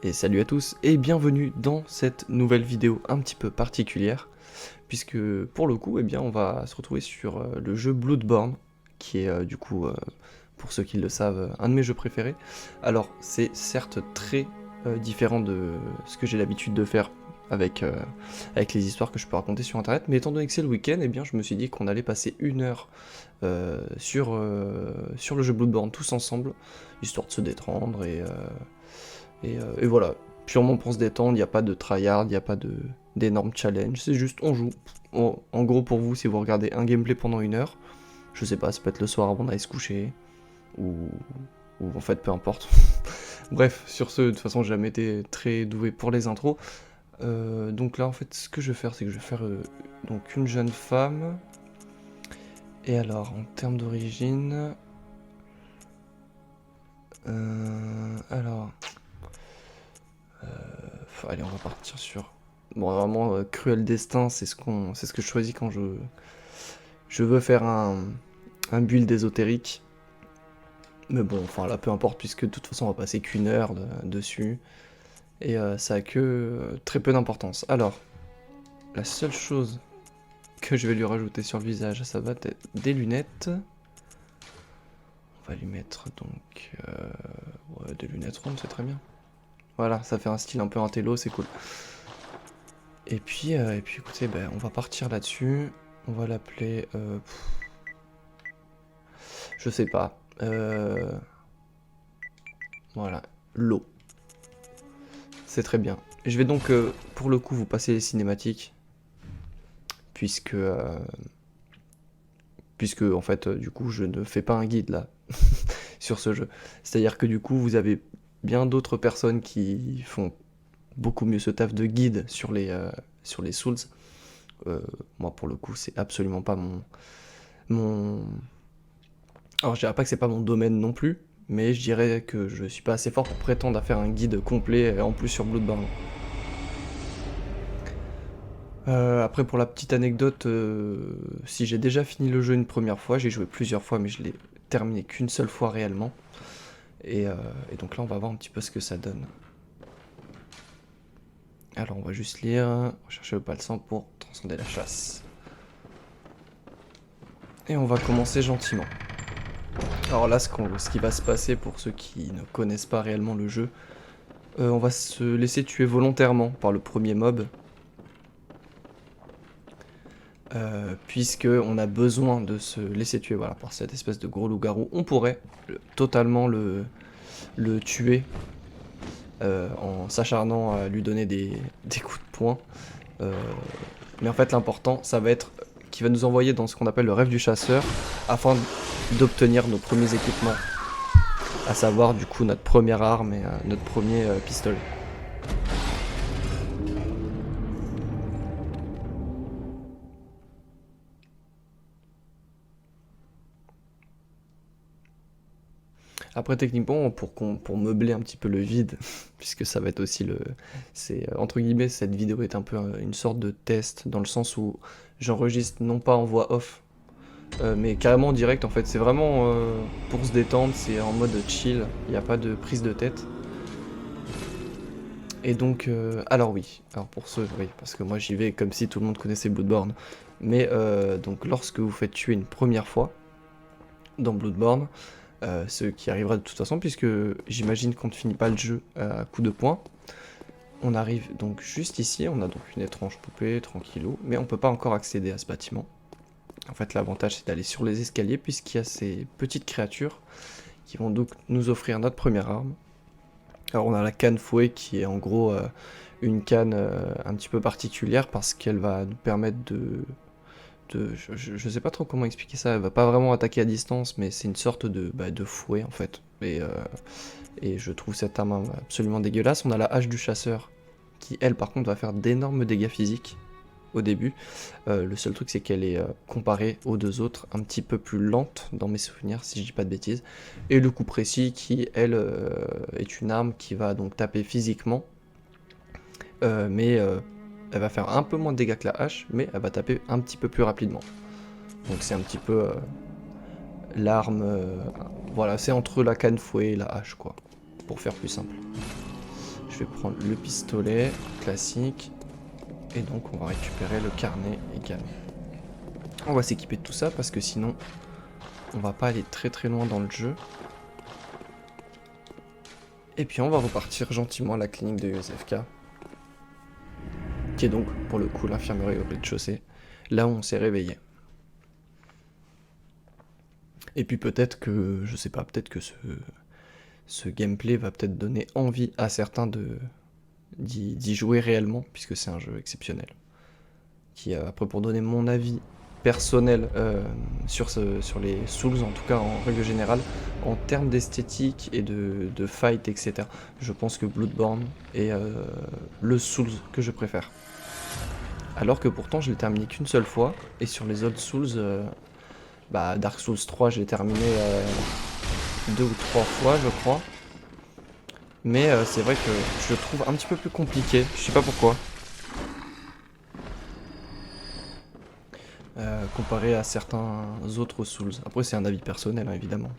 Et salut à tous et bienvenue dans cette nouvelle vidéo un petit peu particulière, puisque pour le coup, on va se retrouver sur le jeu Bloodborne, qui est pour ceux qui le savent, un de mes jeux préférés. Alors c'est certes très différent de ce que j'ai l'habitude de faire avec les histoires que je peux raconter sur internet, mais étant donné que c'est le week-end, je me suis dit qu'on allait passer une heure sur le jeu Bloodborne tous ensemble, histoire de se détendre et voilà, purement pour se détendre, il n'y a pas de tryhard, il n'y a pas d'énormes challenge, c'est juste on joue. En gros pour vous, si vous regardez un gameplay pendant une heure, je sais pas, ça peut être le soir avant d'aller se coucher, ou, ou en fait peu importe. Bref, sur ce, de toute façon j'ai jamais été très doué pour les intros. Donc là en fait ce que je vais faire, c'est que je vais faire donc une jeune femme. Et alors en termes d'origine... alors... allez, on va partir sur... Bon, vraiment, Cruel Destin, c'est ce que je choisis quand je veux faire un build ésotérique. Mais bon, enfin là, peu importe, puisque de toute façon, on va passer qu'une heure dessus. Et ça a que très peu d'importance. Alors, la seule chose que je vais lui rajouter sur le visage, ça va être des lunettes. On va lui mettre donc... ouais, des lunettes rondes, c'est très bien. Voilà, ça fait un style un peu intello, c'est cool. Et puis écoutez, on va partir là-dessus. On va l'appeler... je sais pas. Voilà, l'eau. C'est très bien. Je vais donc, pour le coup, vous passer les cinématiques. Puisque, en fait, du coup, je ne fais pas un guide, là, sur ce jeu. C'est-à-dire que, du coup, vous avez bien d'autres personnes qui font beaucoup mieux ce taf de guide sur les Souls. Moi, pour le coup, c'est absolument pas mon... Alors, je dirais pas que c'est pas mon domaine non plus, mais je dirais que je suis pas assez fort pour prétendre à faire un guide complet, en plus sur Bloodborne. Après, pour la petite anecdote, si j'ai déjà fini le jeu une première fois, j'ai joué plusieurs fois, mais je l'ai terminé qu'une seule fois réellement. Et donc là, on va voir un petit peu ce que ça donne. Alors, on va juste lire, rechercher le palsam pour transcender la chasse. Et on va commencer gentiment. Alors là, ce qui va se passer pour ceux qui ne connaissent pas réellement le jeu, on va se laisser tuer volontairement par le premier mob. Puisque on a besoin de se laisser tuer par cette espèce de gros loup-garou. On pourrait totalement le tuer en s'acharnant à lui donner des coups de poing. Mais en fait l'important, ça va être qu'il va nous envoyer dans ce qu'on appelle le rêve du chasseur, afin d'obtenir nos premiers équipements, à savoir du coup notre première arme et notre premier pistolet. Après techniquement, pour meubler un petit peu le vide, puisque ça va être aussi entre guillemets, cette vidéo est un peu une sorte de test, dans le sens où j'enregistre non pas en voix off, mais carrément en direct en fait. C'est vraiment pour se détendre, c'est en mode chill, il n'y a pas de prise de tête. Et donc, alors pour ceux, oui, parce que moi j'y vais comme si tout le monde connaissait Bloodborne. Mais donc lorsque vous faites tuer une première fois dans Bloodborne, ce qui arrivera de toute façon, puisque j'imagine qu'on ne finit pas le jeu à coup de poing. On arrive donc juste ici, on a donc une étrange poupée, tranquillou, mais on peut pas encore accéder à ce bâtiment. En fait, l'avantage c'est d'aller sur les escaliers, puisqu'il y a ces petites créatures qui vont donc nous offrir notre première arme. Alors on a la canne fouet qui est en gros une canne un petit peu particulière, parce qu'elle va nous permettre je sais pas trop comment expliquer ça, elle va pas vraiment attaquer à distance, mais c'est une sorte de fouet en fait. Et je trouve cette arme absolument dégueulasse. On a la hache du chasseur, qui elle par contre va faire d'énormes dégâts physiques au début. Le seul truc c'est qu'elle est comparée aux deux autres un petit peu plus lente dans mes souvenirs, si je dis pas de bêtises. Et le coup précis qui elle est une arme qui va donc taper physiquement, mais elle va faire un peu moins de dégâts que la hache, mais elle va taper un petit peu plus rapidement. Donc c'est un petit peu l'arme, voilà, c'est entre la canne fouet et la hache, quoi, pour faire plus simple. Je vais prendre le pistolet classique. Et donc on va récupérer le carnet également. On va s'équiper de tout ça parce que sinon on va pas aller très très loin dans le jeu. Et puis on va repartir gentiment à la clinique de USFK. Qui est donc pour le coup l'infirmerie au rez-de-chaussée. Là où on s'est réveillé. Et puis peut-être que, je sais pas, peut-être que ce gameplay va peut-être donner envie à certains d'y jouer réellement, puisque c'est un jeu exceptionnel. Qui, après, pour donner mon avis personnel sur les Souls, en tout cas en règle générale, en termes d'esthétique et de fight, etc., je pense que Bloodborne est le Souls que je préfère. Alors que pourtant, je l'ai terminé qu'une seule fois, et sur les autres Souls... Dark Souls 3, je l'ai terminé 2 ou 3 fois, je crois. Mais c'est vrai que je le trouve un petit peu plus compliqué. Je sais pas pourquoi. Comparé à certains autres Souls. Après, c'est un avis personnel, hein, évidemment.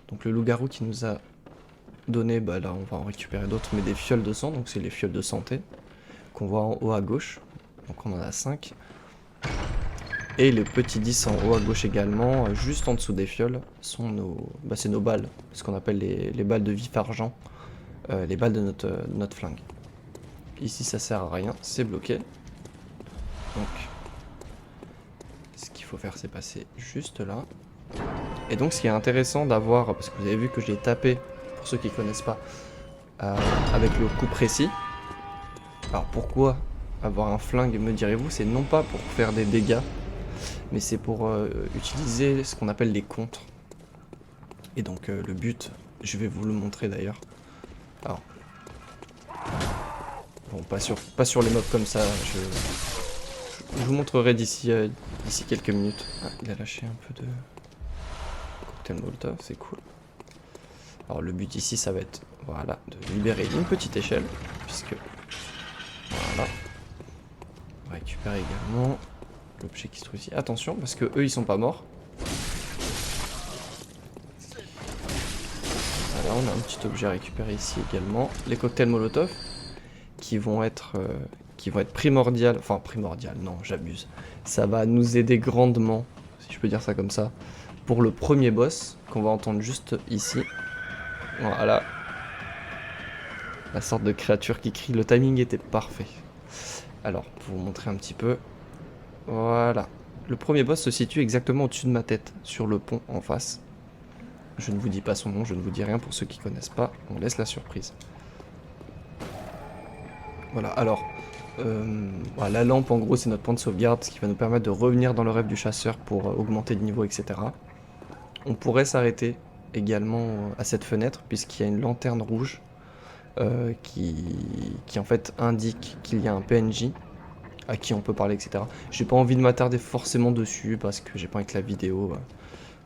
Donc le loup-garou qui nous a donné, là on va en récupérer d'autres, mais des fioles de sang. Donc c'est les fioles de santé qu'on voit en haut à gauche. Donc on en a 5. Et les petits 10 en haut à gauche également, juste en dessous des fioles, sont c'est nos balles, ce qu'on appelle les balles de vif argent, les balles de notre flingue. Ici ça sert à rien, c'est bloqué. Donc, ce qu'il faut faire c'est passer juste là. Et donc ce qui est intéressant d'avoir, parce que vous avez vu que je l'ai tapé, pour ceux qui ne connaissent pas, avec le coup précis. Alors pourquoi avoir un flingue, me direz-vous? C'est non pas pour faire des dégâts, mais c'est pour utiliser ce qu'on appelle les contres. Et donc le but, je vais vous le montrer d'ailleurs. Alors, bon, pas sur les mobs comme ça, je vous montrerai d'ici quelques minutes. Ah, il a lâché un peu de cocktail molotov, c'est cool. Alors le but ici, ça va être, voilà, de libérer une petite échelle, puisque, voilà, on récupère également l'objet qui se trouve ici. Attention, parce que eux, ils sont pas morts. Voilà, on a un petit objet à récupérer ici également. Les cocktails Molotov, qui vont être primordiales. Enfin, primordiales, non, j'abuse. Ça va nous aider grandement, si je peux dire ça comme ça, pour le premier boss, qu'on va entendre juste ici. Voilà. La sorte de créature qui crie. Le timing était parfait. Alors, pour vous montrer un petit peu... Voilà. Le premier boss se situe exactement au-dessus de ma tête, sur le pont en face. Je ne vous dis pas son nom, je ne vous dis rien pour ceux qui connaissent pas. On laisse la surprise. Voilà, alors... la lampe, en gros, c'est notre point de sauvegarde, ce qui va nous permettre de revenir dans le rêve du chasseur pour augmenter de niveau, etc. On pourrait s'arrêter également à cette fenêtre, puisqu'il y a une lanterne rouge qui en fait indique qu'il y a un PNJ à qui on peut parler, etc. J'ai pas envie de m'attarder forcément dessus parce que j'ai pas envie que la vidéo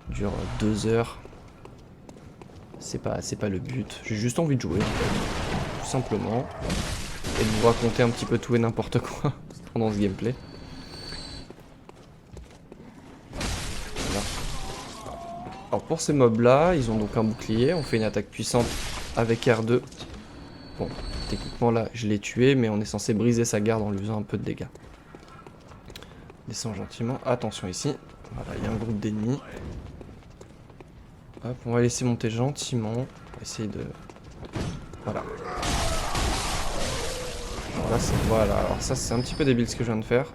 dure 2 heures. C'est pas le but. J'ai juste envie de jouer, en fait, tout simplement, et de vous raconter un petit peu tout et n'importe quoi pendant ce gameplay. Voilà. Alors pour ces mobs là, ils ont donc un bouclier. On fait une attaque puissante avec R2. Bon, techniquement là, je l'ai tué, mais on est censé briser sa garde en lui faisant un peu de dégâts. Descends gentiment. Attention ici. Voilà, il y a un groupe d'ennemis. Hop, on va laisser monter gentiment. On va essayer de... Voilà. Voilà, alors ça c'est un petit peu débile ce que je viens de faire.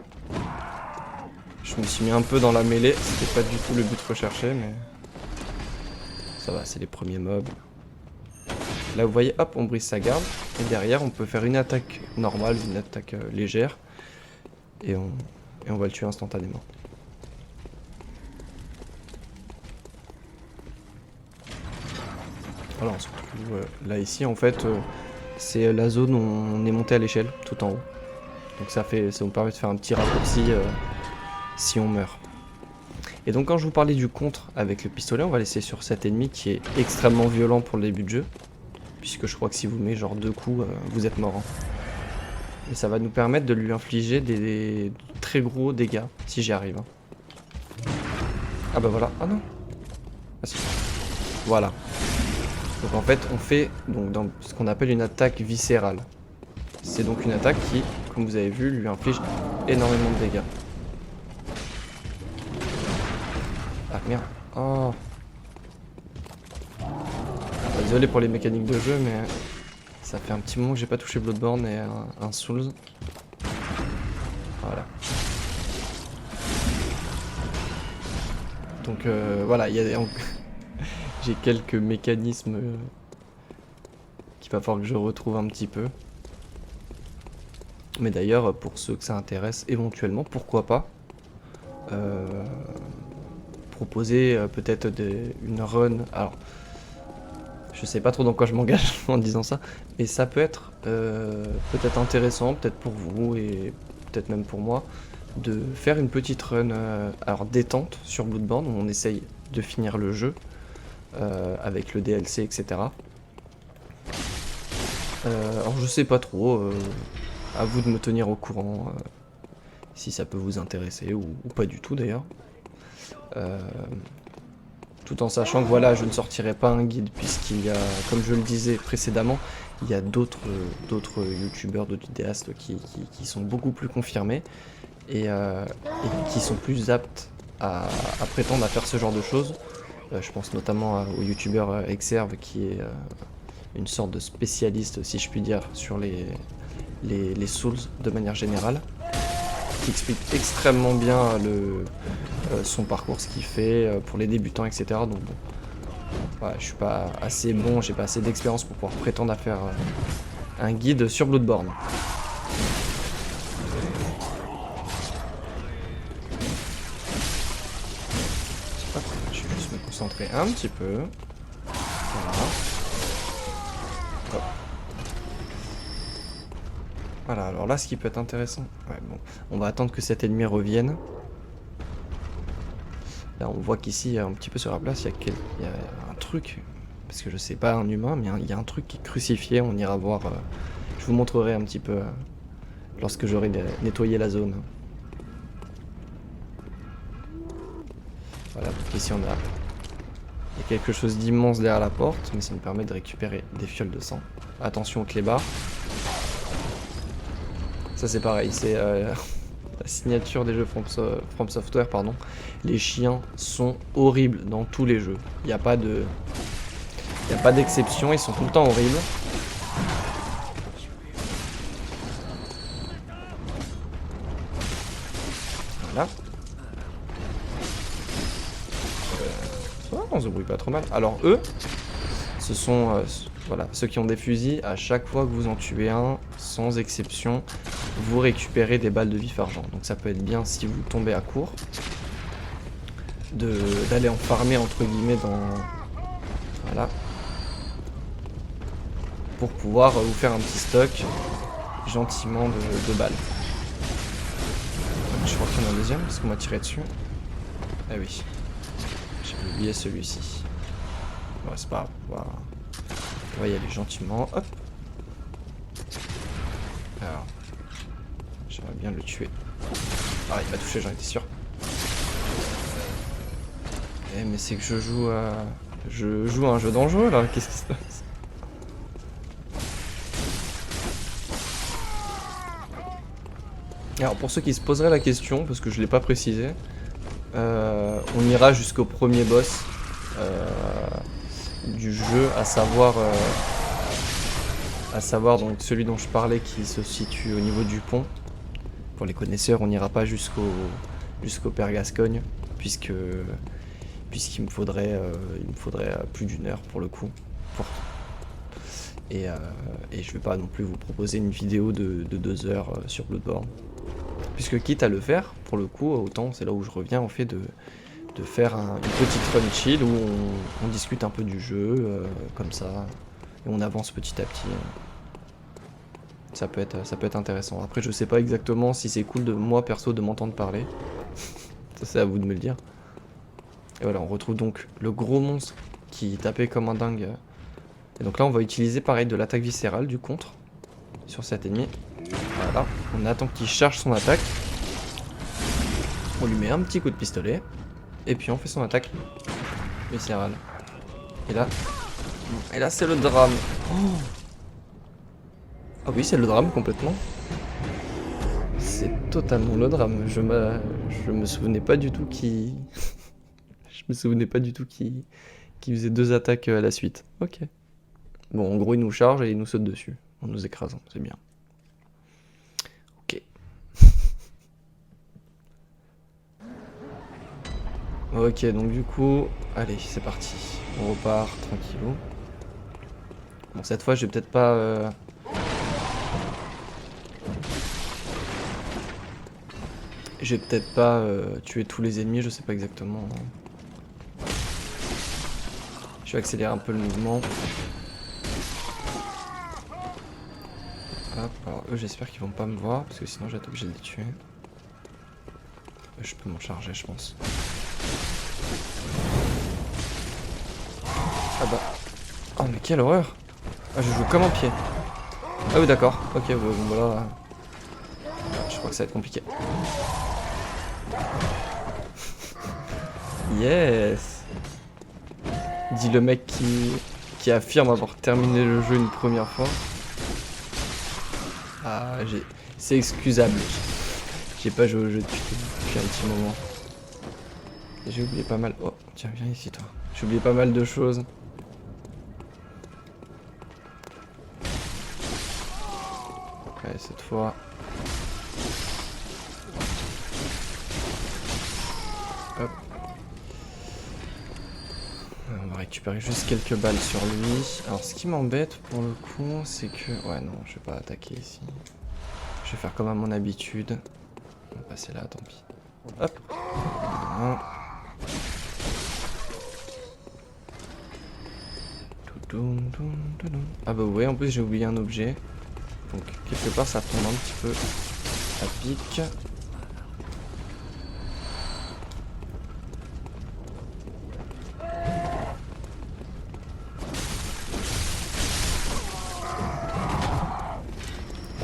Je me suis mis un peu dans la mêlée. C'était pas du tout le but recherché, mais... Ça va, c'est les premiers mobs. Là vous voyez, hop, on brise sa garde. Et derrière on peut faire une attaque normale, une attaque légère. Et on va le tuer instantanément. Voilà, on se retrouve là ici en fait. C'est la zone où on est monté à l'échelle, tout en haut. Donc ça nous permet de faire un petit raccourci si on meurt. Et donc quand je vous parlais du contre avec le pistolet, on va laisser sur cet ennemi qui est extrêmement violent pour le début de jeu. Puisque je crois que si vous mettez genre 2 coups, vous êtes mort. Hein. Et ça va nous permettre de lui infliger des très gros dégâts, si j'y arrive. Hein. Ah bah voilà, ah non. Ah si. Voilà. Donc en fait on fait donc dans ce qu'on appelle une attaque viscérale. C'est donc une attaque qui, comme vous avez vu, lui inflige énormément de dégâts. Ah merde. Oh. Désolé pour les mécaniques de jeu, mais ça fait un petit moment que j'ai pas touché Bloodborne et un Souls. Voilà. Donc voilà, j'ai quelques mécanismes qu'il va falloir que je retrouve un petit peu. Mais d'ailleurs, pour ceux que ça intéresse éventuellement, pourquoi pas proposer peut-être une run. Alors, je sais pas trop dans quoi je m'engage en disant ça, mais ça peut être peut-être intéressant, peut-être pour vous et peut-être même pour moi, de faire une petite run alors détente sur Bloodborne où on essaye de finir le jeu avec le DLC, etc. Alors je sais pas trop, à vous de me tenir au courant si ça peut vous intéresser ou pas du tout d'ailleurs. Tout en sachant que voilà, je ne sortirai pas un guide puisqu'il y a, comme je le disais précédemment, il y a d'autres youtubeurs, d'autres vidéastes qui sont beaucoup plus confirmés et qui sont plus aptes à prétendre à faire ce genre de choses. Je pense notamment au youtubeur Exerve qui est une sorte de spécialiste, si je puis dire, sur les Souls de manière générale, qui explique extrêmement bien son parcours, ce qu'il fait pour les débutants, etc. Donc bon, voilà, je suis pas assez bon, j'ai pas assez d'expérience pour pouvoir prétendre à faire un guide sur Bloodborne. Hop, je vais juste me concentrer un petit peu. Voilà. Hop. Voilà, alors là ce qui peut être intéressant, ouais, bon, on va attendre que cet ennemi revienne. Là on voit qu'ici un petit peu sur la place il y a un truc, parce que je sais pas un humain, mais il y a un truc qui est crucifié, on ira voir, je vous montrerai un petit peu lorsque j'aurai nettoyé la zone. Voilà, donc ici il y a quelque chose d'immense derrière la porte, mais ça me permet de récupérer des fioles de sang. Attention aux clébards. Ça c'est pareil, c'est la signature des jeux From Software, pardon. Les chiens sont horribles dans tous les jeux. Il n'y a pas d'exception, ils sont tout le temps horribles. Voilà. On se débrouille pas trop mal. Alors eux, ce sont voilà, ceux qui ont des fusils. À chaque fois que vous en tuez un, sans exception, vous récupérez des balles de vif argent. Donc ça peut être bien si vous tombez à court d'aller en farmer entre guillemets dans voilà, pour pouvoir vous faire un petit stock gentiment de balles. Je crois qu'il y en a un deuxième parce qu'on m'a tiré dessus. Ah oui, j'ai oublié celui-ci. Ouais, c'est pas grave, on va y aller gentiment. Hop. Alors, j'aimerais bien le tuer. Ah, il m'a touché, j'en étais sûr. Eh, mais c'est que je joue à un jeu dangereux là, qu'est-ce qui se passe? Alors pour ceux qui se poseraient la question, parce que je l'ai pas précisé, on ira jusqu'au premier boss du jeu, à savoir donc celui dont je parlais qui se situe au niveau du pont. Pour les connaisseurs, on n'ira pas jusqu'au Père Gascogne, puisqu'il me faudrait plus d'1 heure pour le coup. Et je vais pas non plus vous proposer une vidéo de 2 heures sur Bloodborne. Puisque quitte à le faire, pour le coup, autant c'est là où je reviens au fait de faire une petite run chill où on discute un peu du jeu, comme ça, et on avance petit à petit. Ça peut être intéressant. Après, je sais pas exactement si c'est cool de moi perso de m'entendre parler. Ça, c'est à vous de me le dire. Et voilà, on retrouve donc le gros monstre qui tapait comme un dingue. Et donc là, on va utiliser pareil de l'attaque viscérale, du contre, sur cet ennemi. Voilà, on attend qu'il charge son attaque. On lui met un petit coup de pistolet. Et puis on fait son attaque viscérale. Et là, Et là c'est le drame. Oh. Ah oui, c'est le drame complètement. C'est totalement le drame. Je me souvenais pas du tout qui... Je me souvenais pas du tout qui faisait 2 attaques à la suite. Ok. Bon, en gros, il nous charge et il nous saute dessus en nous écrasant. C'est bien. Ok. Ok, donc du coup, allez, c'est parti. On repart tranquillou. Bon, cette fois, je vais peut-être pas... Je vais peut-être pas tuer tous les ennemis, je sais pas exactement. Je vais accélérer un peu le mouvement. Hop, alors eux j'espère qu'ils vont pas me voir, parce que sinon je vais être obligé de les tuer. Je peux m'en charger je pense. Ah bah... Oh mais quelle horreur. Ah je joue comme en pied. Ah oui d'accord, ok bon voilà. Je crois que ça va être compliqué. Yes. Dit le mec qui affirme avoir terminé le jeu une première fois. Ah, c'est excusable. J'ai pas joué au jeu depuis un petit moment. J'ai oublié pas mal... Oh, tiens, viens ici, toi. J'ai oublié pas mal de choses. Allez, cette fois... Hop. On va récupérer juste quelques balles sur lui. Alors, ce qui m'embête, pour le coup, c'est que... Ouais, non, je vais pas attaquer ici. Je vais faire comme à mon habitude. On va passer là, tant pis. Hop. Voilà. Ah bah ouais, en plus j'ai oublié un objet. Donc quelque part ça tombe un petit peu à pic.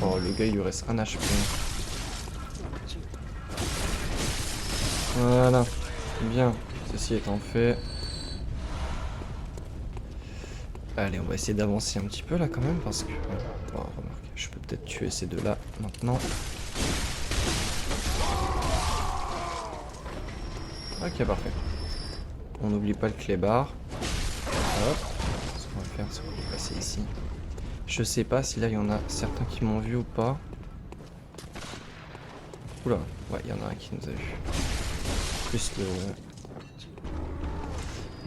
Oh le gars il lui reste un HP. Voilà, bien, ceci étant fait. Allez, on va essayer d'avancer un petit peu là quand même parce que... Bon, remarque, je peux peut-être tuer ces deux là maintenant. Ok, parfait. On n'oublie pas le clébard. Hop. Ce qu'on va faire, c'est qu'on va passer ici. Je sais pas si là il y en a certains qui m'ont vu ou pas. Oula, ouais, il y en a un qui nous a vu. Plus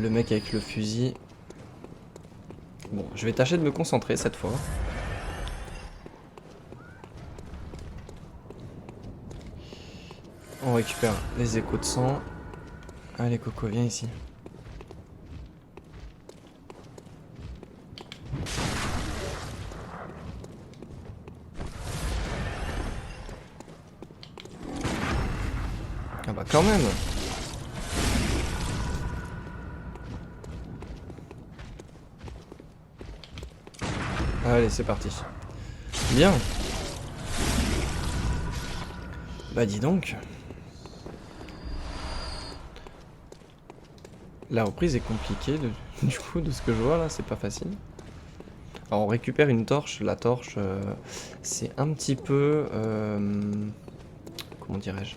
le mec avec le fusil. Bon, je vais tâcher de me concentrer cette fois. On récupère les échos de sang. Allez Coco, viens ici. Ah bah quand même. Allez, c'est parti. Bien. Bah dis donc. La reprise est compliquée, du coup, de ce que je vois là, c'est pas facile. Alors on récupère une torche. La torche, c'est un petit peu... comment dirais-je?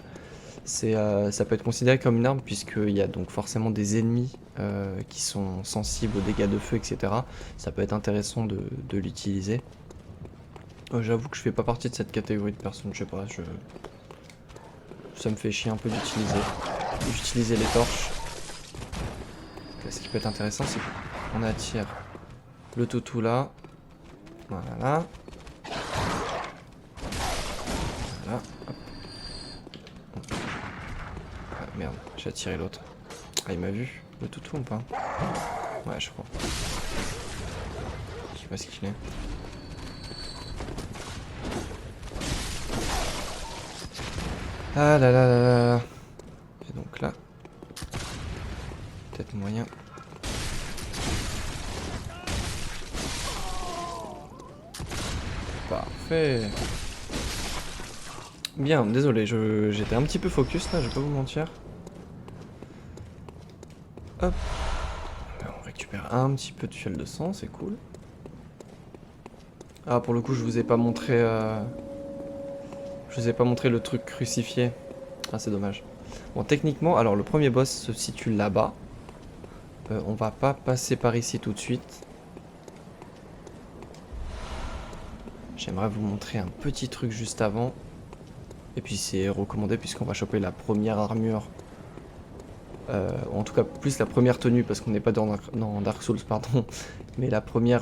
Ça peut être considéré comme une arme puisqu'il y a donc forcément des ennemis qui sont sensibles aux dégâts de feu, etc. Ça peut être intéressant de l'utiliser. J'avoue que je fais pas partie de cette catégorie de personnes, je sais pas, ça me fait chier un peu d'utiliser les torches. Ce qui peut être intéressant, c'est qu'on attire le toutou là. Voilà. Voilà. Hop. Ah, merde, j'ai attiré l'autre. Ah, il m'a vu, le toutou ou pas? Ouais, je crois. Je sais pas ce qu'il est. Ah là là là là. Et donc là, peut-être moyen. Parfait. Bien, désolé, j'étais un petit peu focus là, je vais pas vous mentir. Hop. On récupère un petit peu de fiole de sang, c'est cool. Ah, pour le coup, je vous ai pas montré... Je vous ai pas montré le truc crucifié. Ah, c'est dommage. Bon, techniquement, alors le premier boss se situe là-bas. On va pas passer par ici tout de suite. J'aimerais vous montrer un petit truc juste avant. Et puis c'est recommandé puisqu'on va choper la première armure. En tout cas, plus la première tenue parce qu'on n'est pas dans Dark Souls, pardon. Mais la première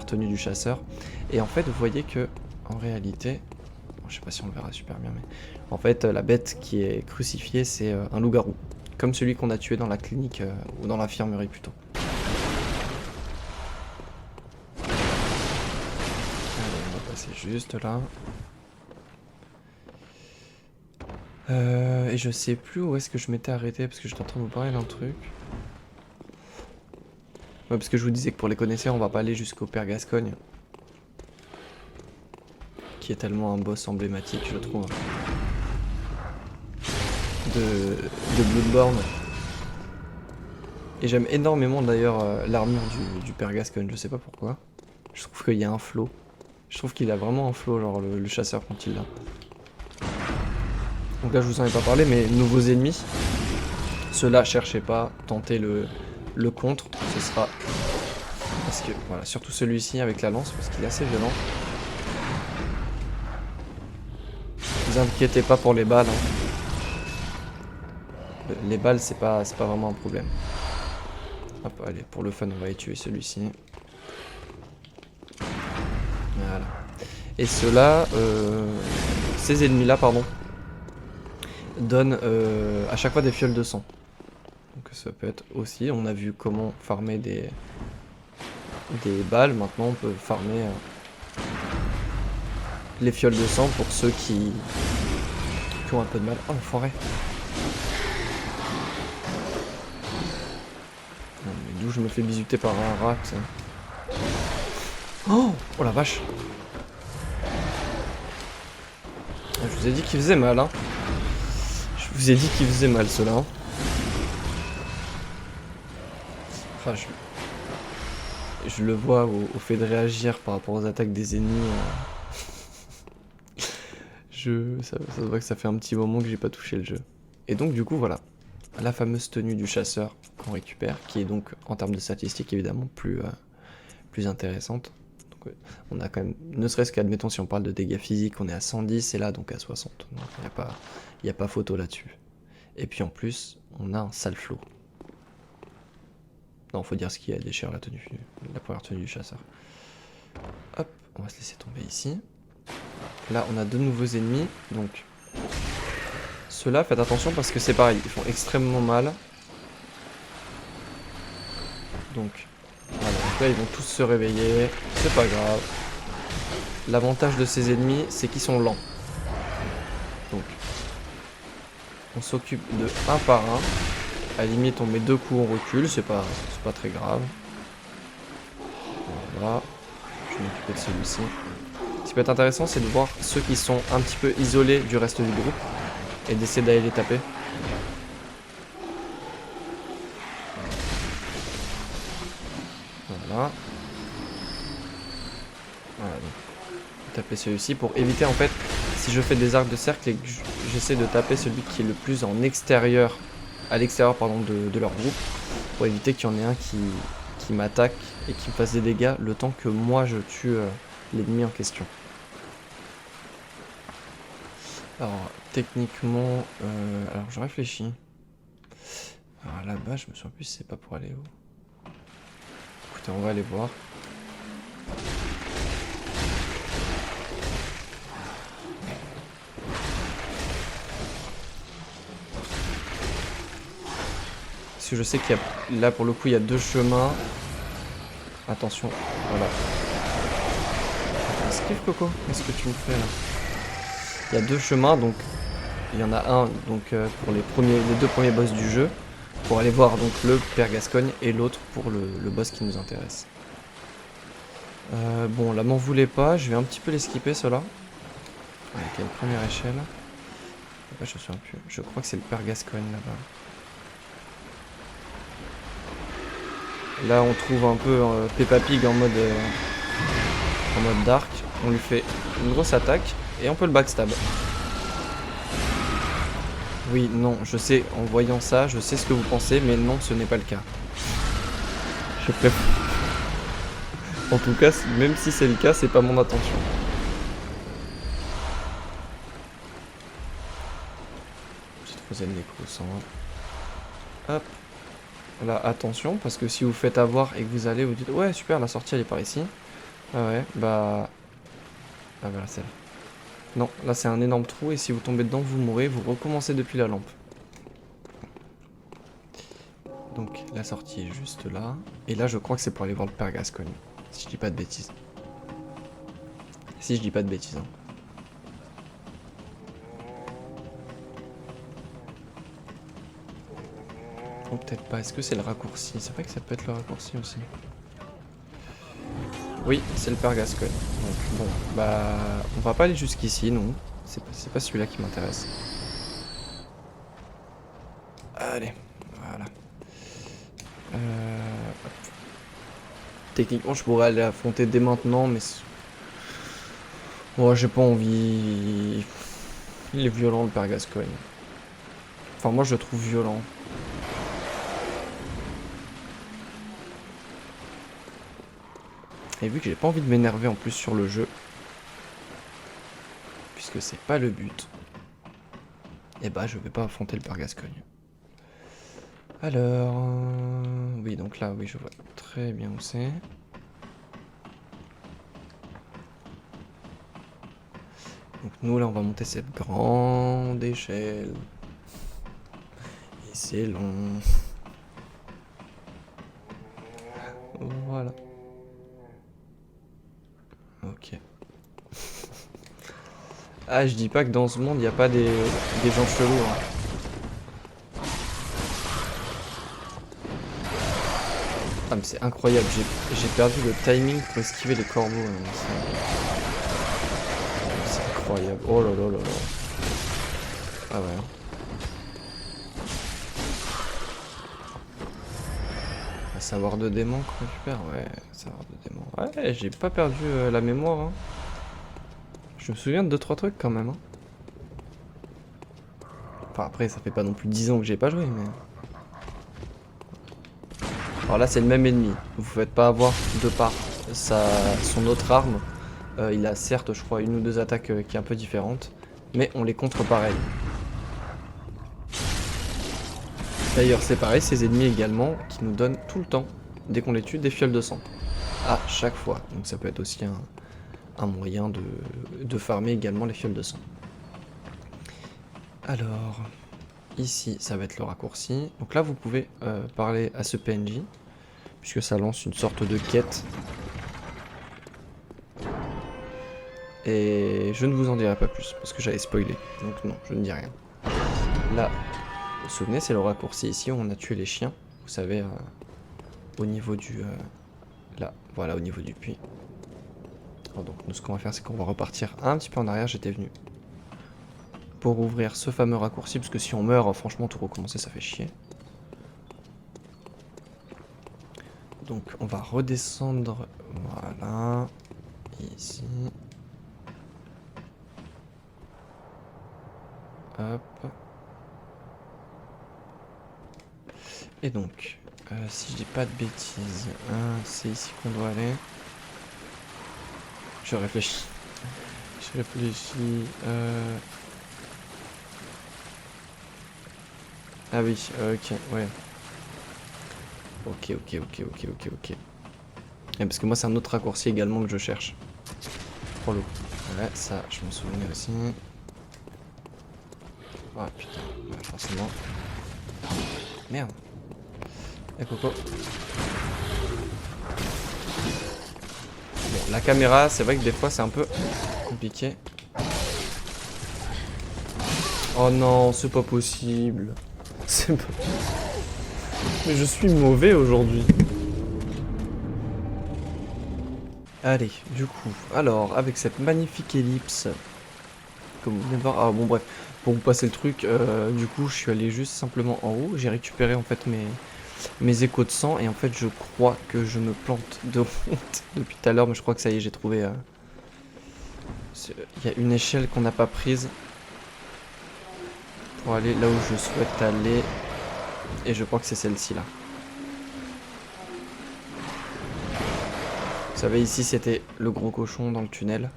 tenue du chasseur. Et en fait, vous voyez que, en réalité... Bon, je sais pas si on le verra super bien, mais... En fait, la bête qui est crucifiée, c'est un loup-garou. Comme celui qu'on a tué dans la clinique, ou dans l'infirmerie plutôt. Allez, on va passer juste là. Et je sais plus où est-ce que je m'étais arrêté, parce que j'étais en train de vous parler d'un truc. Ouais, parce que je vous disais que pour les connaisseurs, on va pas aller jusqu'au Père Gascogne. Qui est tellement un boss emblématique, je trouve. De Bloodborne. Et j'aime énormément d'ailleurs l'armure du Père Gascogne, je sais pas pourquoi. Je trouve qu'il y a un flow. Je trouve qu'il a vraiment un flow, genre le chasseur quand il l'a. Donc là je vous en ai pas parlé, mais nouveaux ennemis. Ceux-là, cherchez pas, tentez le contre, ce sera... Parce que, voilà, surtout celui-ci avec la lance, parce qu'il est assez violent. Ne vous inquiétez pas pour les balles. Hein. Les balles, c'est pas vraiment un problème. Hop, allez, pour le fun, on va y tuer celui-ci. Voilà. Et ceux-là, ces ennemis-là, pardon, donnent à chaque fois des fioles de sang. Donc ça peut être aussi, on a vu comment farmer des balles, maintenant on peut farmer les fioles de sang pour ceux qui ont un peu de mal. Oh, l'enfoiré! Non, mais d'où je me fais bisuter par un rat, ça. Oh la vache! Je vous ai dit qu'il faisait mal, hein. Je vous ai dit qu'il faisait mal, ceux-là. Hein. Enfin, je le vois au fait de réagir par rapport aux attaques des ennemis. Ça se voit que ça fait un petit moment que j'ai pas touché le jeu. Et donc du coup voilà, la fameuse tenue du chasseur qu'on récupère, qui est donc en termes de statistiques évidemment plus intéressante. Donc, on a quand même, ne serait-ce qu'admettons si on parle de dégâts physiques, on est à 110 et là donc à 60. Donc il n'y a pas photo là-dessus. Et puis en plus, on a un sale flow. Non, faut dire ce qu'il y a, déchire la première tenue du chasseur. Hop, on va se laisser tomber ici. Là, on a deux nouveaux ennemis, donc ceux-là, faites attention parce que c'est pareil, ils font extrêmement mal. Donc, voilà, donc là, ils vont tous se réveiller, c'est pas grave. L'avantage de ces ennemis, c'est qu'ils sont lents. Donc, on s'occupe de un par un. À la limite, on met deux coups, on recule, c'est pas très grave. Voilà, je vais m'occuper de celui-ci. Ce qui peut être intéressant, c'est de voir ceux qui sont un petit peu isolés du reste du groupe et d'essayer d'aller les taper. Voilà. Voilà, donc taper celui-ci pour éviter en fait, si je fais des arcs de cercle et que j'essaie de taper celui qui est le plus en extérieur, à l'extérieur pardon de leur groupe, pour éviter qu'il y en ait un qui m'attaque et qui me fasse des dégâts le temps que moi je tue l'ennemi en question. Alors, techniquement, alors je réfléchis. Alors là-bas, je me souviens plus si c'est pas pour aller où. Écoutez, on va aller voir. Parce que je sais qu'il y a, là pour le coup, il y a deux chemins. Attention, voilà. Esquive Coco, qu'est-ce que tu me fais là? Il y a deux chemins, donc il y en a un donc pour les deux premiers boss du jeu, pour aller voir donc le Père Gascogne, et l'autre pour le boss qui nous intéresse. Bon, là m'en voulez pas, je vais un petit peu les skipper ceux-là. Avec une première échelle. Là, je me souviens plus. Je crois que c'est le Père Gascogne là-bas. Là, on trouve un peu Peppa Pig en mode dark. On lui fait une grosse attaque et on peut le backstab. Oui, non, je sais, en voyant ça, je sais ce que vous pensez, mais non, ce n'est pas le cas. Je préfère. En tout cas, même si c'est le cas, c'est pas mon intention. Petite Frozen Necro, hop. Là, attention, parce que si vous faites avoir et que vous allez, vous dites ouais, super, la sortie elle est par ici. Ah ouais, bah. Ah voilà, c'est là. Non, là c'est un énorme trou et si vous tombez dedans, vous mourrez, vous recommencez depuis la lampe. Donc la sortie est juste là. Et là, je crois que c'est pour aller voir le père Gascogne. Si je dis pas de bêtises. Si je dis pas de bêtises. Hein. Oh, peut-être pas. Est-ce que c'est le raccourci? C'est vrai que ça peut être le raccourci aussi. Oui, c'est le père Gascogne. Donc bon, bah on va pas aller jusqu'ici, non. C'est pas celui-là qui m'intéresse. Allez, voilà. Hop. Techniquement, je pourrais aller affronter dès maintenant, mais... Moi, j'ai pas envie... Il est violent, le père Gascogne. Enfin, moi, je le trouve violent. Et vu que j'ai pas envie de m'énerver en plus sur le jeu, puisque c'est pas le but, et bah je vais pas affronter le père Gascogne. Alors... Oui, donc là, oui, je vois très bien où c'est. Donc nous, là, on va monter cette grande échelle. Et c'est long. Voilà. Ok. Ah, je dis pas que dans ce monde, il n'y a pas des gens chelous. Hein. Ah, mais c'est incroyable. J'ai perdu le timing pour esquiver les corbeaux. Hein. C'est incroyable. Oh là là là là. Ah ouais. Savoir de démon qu'on récupère. Ouais, savoir de démon. Ouais, j'ai pas perdu la mémoire. Hein. Je me souviens de 2-3 trucs quand même. Hein. Enfin après ça fait pas non plus 10 ans que j'ai pas joué mais... Alors là c'est le même ennemi. Vous faites pas avoir de par son autre arme. Il a certes je crois une ou deux attaques qui est un peu différentes. Mais on les contre pareil. D'ailleurs c'est pareil ces ennemis également qui nous donnent tout le temps, dès qu'on les tue, des fioles de sang. À chaque fois. Donc ça peut être aussi un moyen de farmer également les fioles de sang. Alors, ici, ça va être le raccourci. Donc là, vous pouvez parler à ce PNJ, puisque ça lance une sorte de quête. Et je ne vous en dirai pas plus, parce que j'avais spoilé. Donc non, je ne dis rien. Là, vous vous souvenez, c'est le raccourci ici où on a tué les chiens. Vous savez, au niveau du... là, voilà, au niveau du puits. Alors donc, nous, ce qu'on va faire, c'est qu'on va repartir un petit peu en arrière. J'étais venu pour ouvrir ce fameux raccourci, parce que si on meurt, franchement, tout recommencer, ça fait chier. Donc, on va redescendre, voilà, ici. Hop. Et donc, si je dis pas de bêtises, c'est ici qu'on doit aller. Je réfléchis. Je réfléchis. Ah oui, ok, ouais. Ok. Et parce que moi, c'est un autre raccourci également que je cherche. Pour le coup. Ouais, ça, je m'en souvenais aussi. Ah putain, ouais, forcément. Merde. Eh Coco. Bon, la caméra, c'est vrai que des fois, c'est un peu compliqué. Oh non, c'est pas possible. C'est pas... Mais je suis mauvais aujourd'hui. Allez, du coup, alors, avec cette magnifique ellipse, comme vous venez de voir, ah bon bref, pour vous passer le truc, du coup, je suis allé juste simplement en haut, j'ai récupéré en fait mes échos de sang. Et en fait, je crois que je me plante de honte depuis tout à l'heure. Mais je crois que ça y est, j'ai trouvé... Il y a une échelle qu'on n'a pas prise pour aller là où je souhaite aller. Et je crois que c'est celle-ci là. Vous savez, ici c'était le gros cochon dans le tunnel.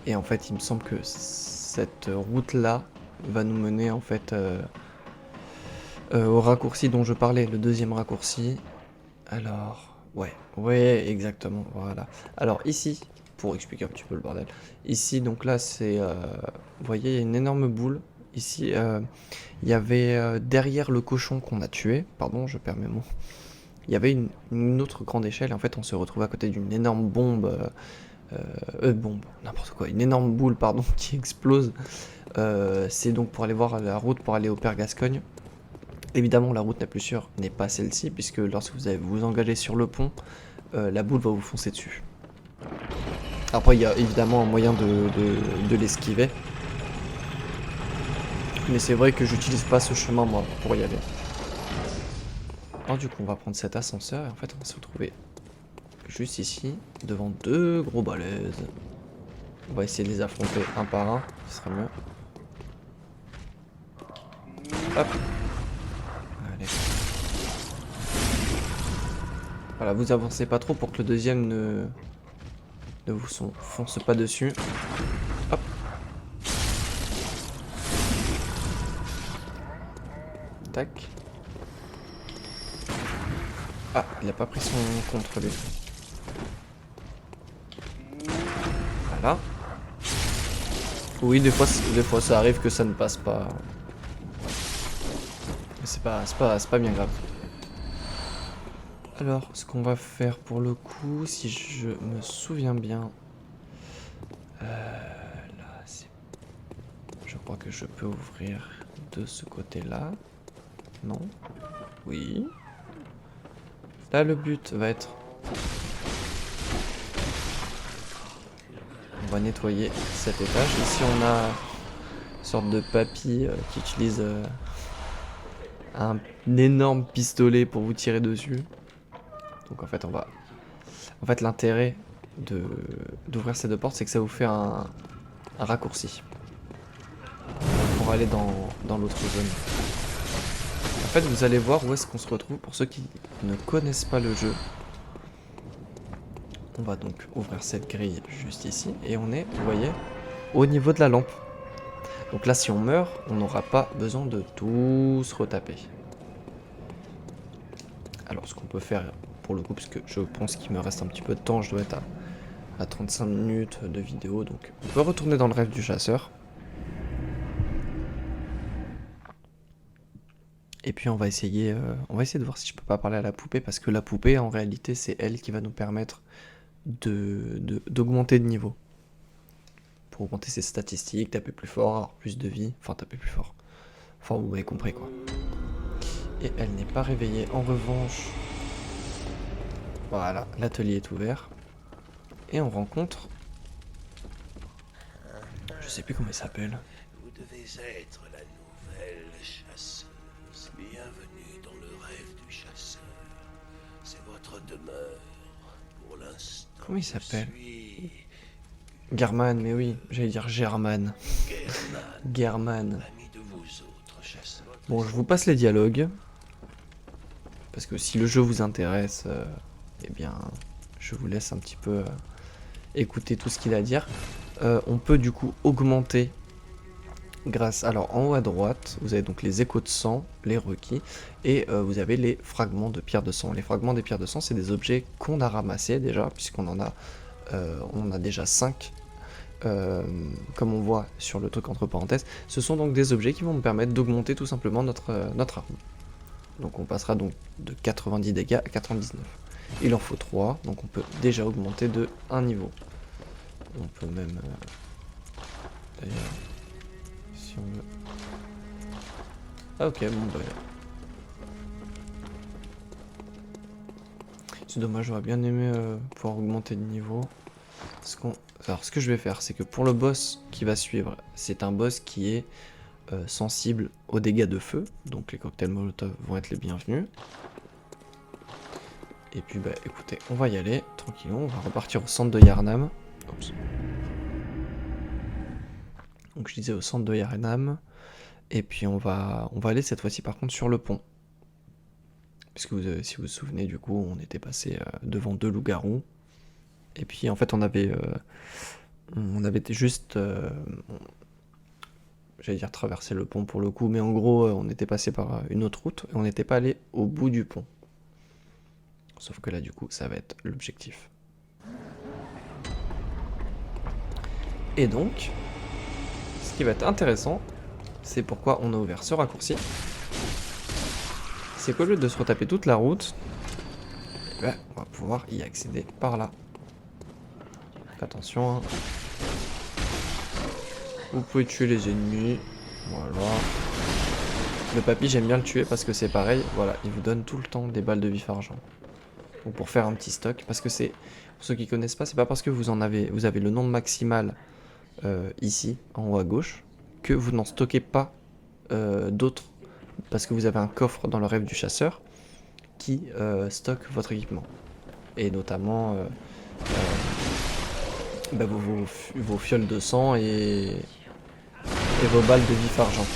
Et en fait, il me semble que cette route là va nous mener en fait au raccourci dont je parlais, le deuxième raccourci. Alors, ouais, exactement, voilà. Alors ici, pour expliquer un petit peu le bordel, ici donc là c'est, vous voyez, il y a une énorme boule. Ici, il y avait derrière le cochon qu'on a tué, pardon, je perds mes mots. Il y avait une autre grande échelle et en fait on se retrouve à côté d'une énorme bombe, n'importe quoi, une énorme boule pardon qui explose. C'est donc pour aller voir la route pour aller au Père Gascogne. Évidemment la route la plus sûre n'est pas celle-ci puisque lorsque vous allez vous engager sur le pont, la boule va vous foncer dessus. Après il y a évidemment un moyen de l'esquiver. Mais c'est vrai que j'utilise pas ce chemin moi pour y aller. Alors du coup on va prendre cet ascenseur et en fait on va se retrouver juste ici devant deux gros balaises. On va essayer de les affronter un par un, ce sera mieux. Hop. Allez. Voilà, vous avancez pas trop pour que le deuxième ne vous fonce pas dessus. Hop. Tac. Ah, il a pas pris son contre lui. Voilà. Oui, des fois ça arrive que ça ne passe pas. Mais c'est pas bien grave. Alors, ce qu'on va faire pour le coup, si je me souviens bien, là, je crois que je peux ouvrir de ce côté-là. Non? Oui. Là, le but va être... On va nettoyer cet étage. Ici, on a une sorte de papy qui utilise un énorme pistolet pour vous tirer dessus. Donc en fait, l'intérêt d'ouvrir ces deux portes, c'est que ça vous fait un raccourci pour aller dans l'autre zone. En fait, vous allez voir où est-ce qu'on se retrouve pour ceux qui ne connaissent pas le jeu. On va donc ouvrir cette grille juste ici et on est, vous voyez, au niveau de la lampe. Donc là, si on meurt, on n'aura pas besoin de tout se retaper. Alors, ce qu'on peut faire pour le coup, parce que je pense qu'il me reste un petit peu de temps, je dois être à 35 minutes de vidéo, donc on peut retourner dans le rêve du chasseur. Et puis on va essayer de voir si je peux pas parler à la poupée, parce que la poupée, en réalité, c'est elle qui va nous permettre d'augmenter de niveau. Pour augmenter ses statistiques, taper plus fort, avoir plus de vie, enfin taper plus fort. Enfin, vous m'avez compris quoi. Et elle n'est pas réveillée. En revanche, voilà, l'atelier est ouvert. Et on rencontre... Je sais plus comment il s'appelle. Vous devez être la nouvelle chasseuse. Bienvenue dans le rêve du chasseur. C'est votre demeure pour l'instant. Comment il s'appelle? German, mais oui, j'allais dire German. German. Bon, je vous passe les dialogues. Parce que si le jeu vous intéresse, eh bien, je vous laisse un petit peu écouter tout ce qu'il a à dire. On peut du coup augmenter grâce... Alors, en haut à droite, vous avez donc les échos de sang, les requis, et vous avez les fragments de pierre de sang. Les fragments des pierres de sang, c'est des objets qu'on a ramassés déjà, puisqu'on en a déjà 5. Comme on voit sur le truc entre parenthèses, ce sont donc des objets qui vont nous permettre d'augmenter tout simplement notre arme. Donc on passera donc de 90 dégâts à 99. Il en faut 3, donc on peut déjà augmenter de 1 niveau. On peut même... D'ailleurs, si on veut... Ah ok, bon bah... C'est dommage, j'aurais bien aimé pouvoir augmenter de niveau. Alors ce que je vais faire, c'est que pour le boss qui va suivre, c'est un boss qui est sensibles aux dégâts de feu, donc les cocktails Molotov vont être les bienvenus. Et puis bah écoutez, on va y aller, tranquillement, on va repartir au centre de Yharnam. Oups. Donc je disais au centre de Yharnam, et puis on va aller cette fois-ci par contre sur le pont. Puisque si vous vous souvenez, du coup, on était passé devant 2 loups-garous. Et puis en fait on avait juste, j'allais dire traversé le pont pour le coup, mais en gros on était passé par une autre route, et on n'était pas allé au bout du pont. Sauf que là du coup ça va être l'objectif. Et donc, ce qui va être intéressant, c'est pourquoi on a ouvert ce raccourci. C'est qu'au lieu de se retaper toute la route, ben, on va pouvoir y accéder par là. Attention, hein. Vous pouvez tuer les ennemis. Voilà. Le papy, j'aime bien le tuer parce que c'est pareil. Voilà, il vous donne tout le temps des balles de vif argent. Donc pour faire un petit stock, parce que c'est, pour ceux qui connaissent pas, c'est pas parce que vous avez le nombre maximal ici, en haut à gauche, que vous n'en stockez pas d'autres, parce que vous avez un coffre dans le rêve du chasseur qui stocke votre équipement. Et notamment bah, vos fioles de sang et vos balles de vif argent.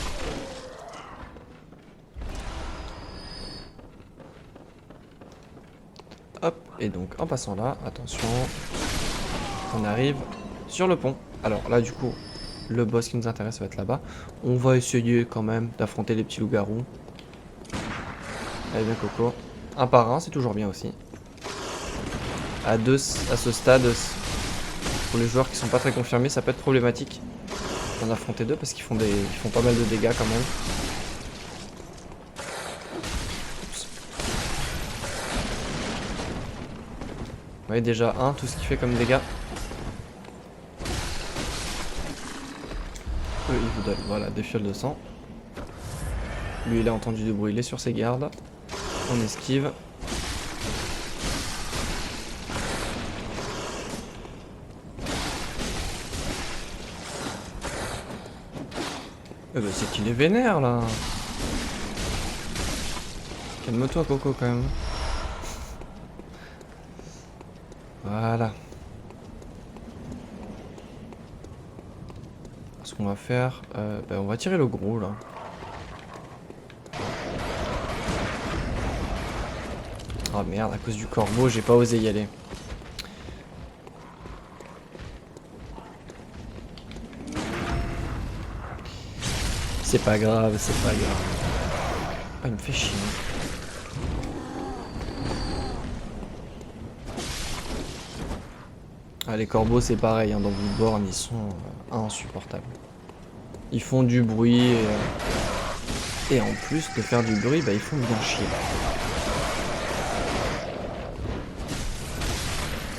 Hop, et donc en passant là, attention, on arrive sur le pont. Alors là du coup, le boss qui nous intéresse va être là-bas. On va essayer quand même d'affronter les petits loups-garous. Allez bien Coco. Un par un, c'est toujours bien aussi. À ce stade, pour les joueurs qui sont pas très confirmés, ça peut être problématique d'en affronter 2 parce qu'ils font pas mal de dégâts quand même. Oups. Vous voyez déjà tout ce qu'il fait comme dégâts. Eux, ils vous donnent, voilà, des fioles de sang. Lui, il a entendu du bruit, il est sur ses gardes. On esquive. Eh ben, c'est qu'il est vénère là. Calme-toi Coco quand même. Voilà. Ce qu'on va faire, ben, on va tirer le gros là. Ah merde, à cause du corbeau, j'ai pas osé y aller. C'est pas grave, c'est pas grave. Ah, il me fait chier. Ah, les corbeaux, c'est pareil, hein, dans Bloodborne, ils sont insupportables. Ils font du bruit et en plus de faire du bruit, bah, ils font bien chier.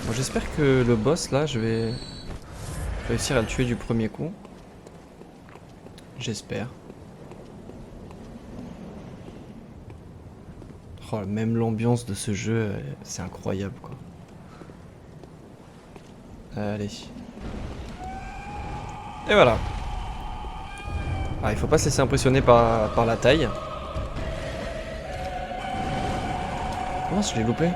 Bon, j'espère que le boss, là, je vais réussir à le tuer du premier coup. J'espère. Oh, même l'ambiance de ce jeu, c'est incroyable quoi. Allez. Et voilà. Ah, il faut pas se laisser impressionner par la taille. Comment je l'ai loupé?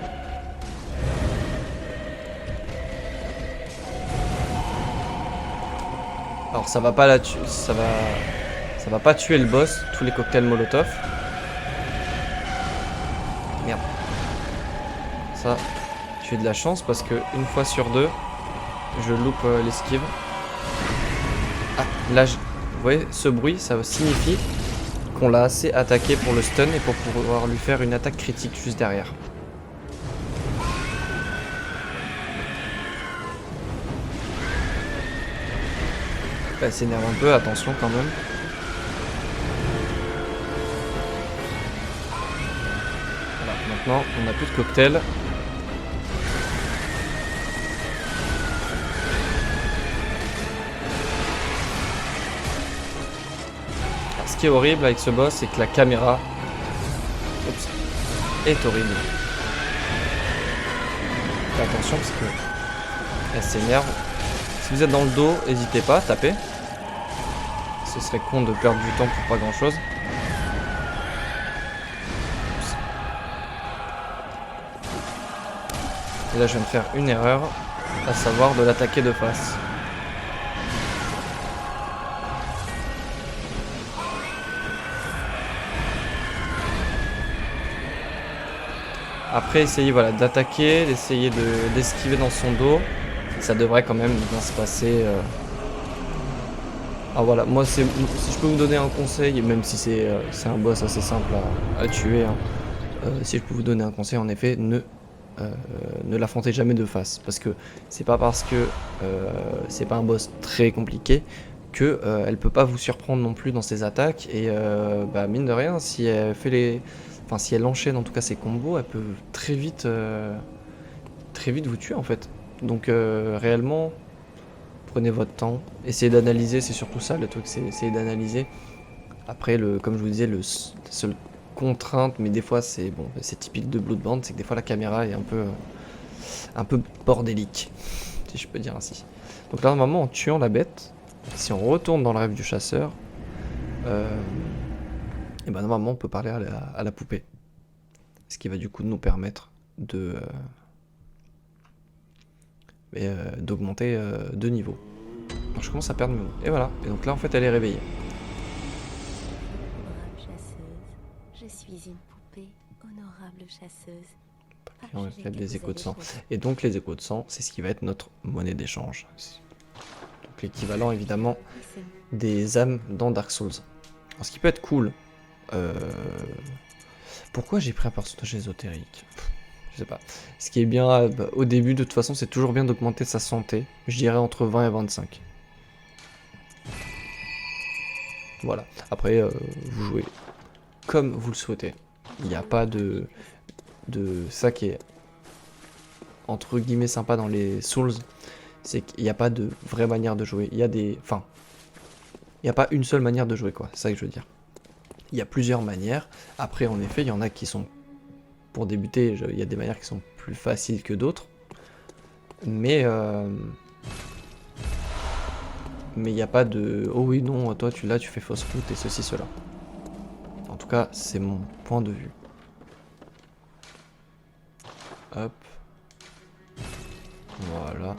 Alors ça va pas la tuer, ça va pas tuer le boss, tous les cocktails Molotov. Merde. Ça, j'ai de la chance parce que une fois sur 2, je loupe l'esquive. Ah, là, vous voyez, ce bruit, ça signifie qu'on l'a assez attaqué pour le stun et pour pouvoir lui faire une attaque critique juste derrière. Elle s'énerve un peu, attention quand même. Voilà, maintenant on n'a plus de cocktail. Alors, ce qui est horrible avec ce boss, c'est que la caméra est horrible. Faites attention parce que elle s'énerve. Si vous êtes dans le dos, n'hésitez pas à taper. ce serait con de perdre du temps pour pas grand chose. Et là je viens de faire une erreur, à savoir de l'attaquer de face. Après essayez voilà, d'attaquer, d'essayer d'esquiver dans son dos. Ça devrait quand même bien se passer. Ah voilà, moi si je peux vous donner un conseil, même si c'est un boss assez simple à tuer, hein, si je peux vous donner un conseil, en effet, ne l'affrontez jamais de face. Parce que c'est pas parce que c'est pas un boss très compliqué que elle peut pas vous surprendre non plus dans ses attaques. Et bah, mine de rien, si elle fait les. Enfin, si elle enchaîne en tout cas ses combos, elle peut très vite vous tuer en fait. Donc réellement, prenez votre temps, essayez d'analyser, c'est surtout ça le truc, c'est essayer d'analyser. Après, comme je vous disais, la seule contrainte, mais des fois c'est bon, c'est typique de Bloodborne, c'est que des fois la caméra est un peu bordélique, si je peux dire ainsi. Donc là, normalement, en tuant la bête, si on retourne dans le rêve du chasseur, et ben normalement on peut parler à la poupée, ce qui va du coup nous permettre d'augmenter de niveau. Alors je commence à perdre mes mots. Et voilà. Et donc là en fait elle est réveillée. Honorable chasseuse, je suis une poupée, honorable chasseuse. Et on fait des échos de sang. Et donc les échos de sang, c'est ce qui va être notre monnaie d'échange. Donc l'équivalent évidemment des âmes dans Dark Souls. Alors ce qui peut être cool. Pourquoi j'ai pris un personnage ésotérique? Je sais pas. Ce qui est bien, bah, au début, de toute façon, c'est toujours bien d'augmenter sa santé. Je dirais entre 20 et 25. Voilà. Après, vous jouez comme vous le souhaitez. Il n'y a pas de ça qui est entre guillemets sympa dans les Souls, c'est qu'il n'y a pas de vraie manière de jouer. Il y a des... Enfin, il n'y a pas une seule manière de jouer, quoi. C'est ça que je veux dire. Il y a plusieurs manières. Après, en effet, il y en a qui sont... Pour débuter, il y a des manières qui sont plus faciles que d'autres. Mais il n'y a pas de... Oh oui, non, toi, tu fais fausse route et ceci, cela. En tout cas, c'est mon point de vue. Hop. Voilà.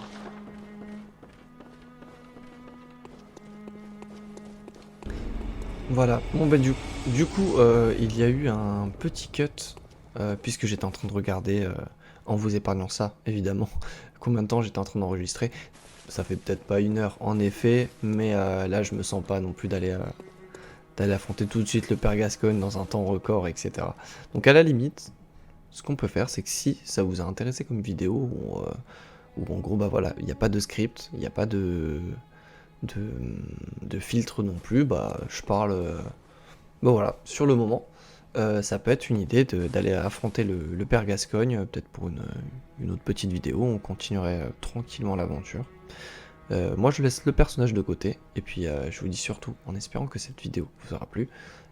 Voilà. Bon, ben du coup, il y a eu un petit cut, puisque j'étais en train de regarder, en vous épargnant ça, évidemment, combien de temps j'étais en train d'enregistrer. Ça fait peut-être pas 1 heure, en effet, mais là, je me sens pas non plus d'aller affronter tout de suite le Père Gascogne dans un temps record, etc. Donc à la limite, ce qu'on peut faire, c'est que si ça vous a intéressé comme vidéo, ou en gros, bah voilà, il n'y a pas de script, il n'y a pas de filtre non plus, bah je parle, bah voilà, sur le moment. Ça peut être une idée d'aller affronter le Père Gascogne, peut-être pour une autre petite vidéo, on continuerait tranquillement l'aventure. Moi je laisse le personnage de côté, et puis je vous dis surtout, en espérant que cette vidéo vous aura plu,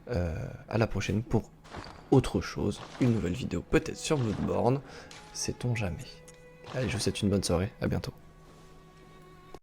à la prochaine pour autre chose, une nouvelle vidéo peut-être sur Bloodborne, sait-on jamais. Allez, je vous souhaite une bonne soirée, à bientôt.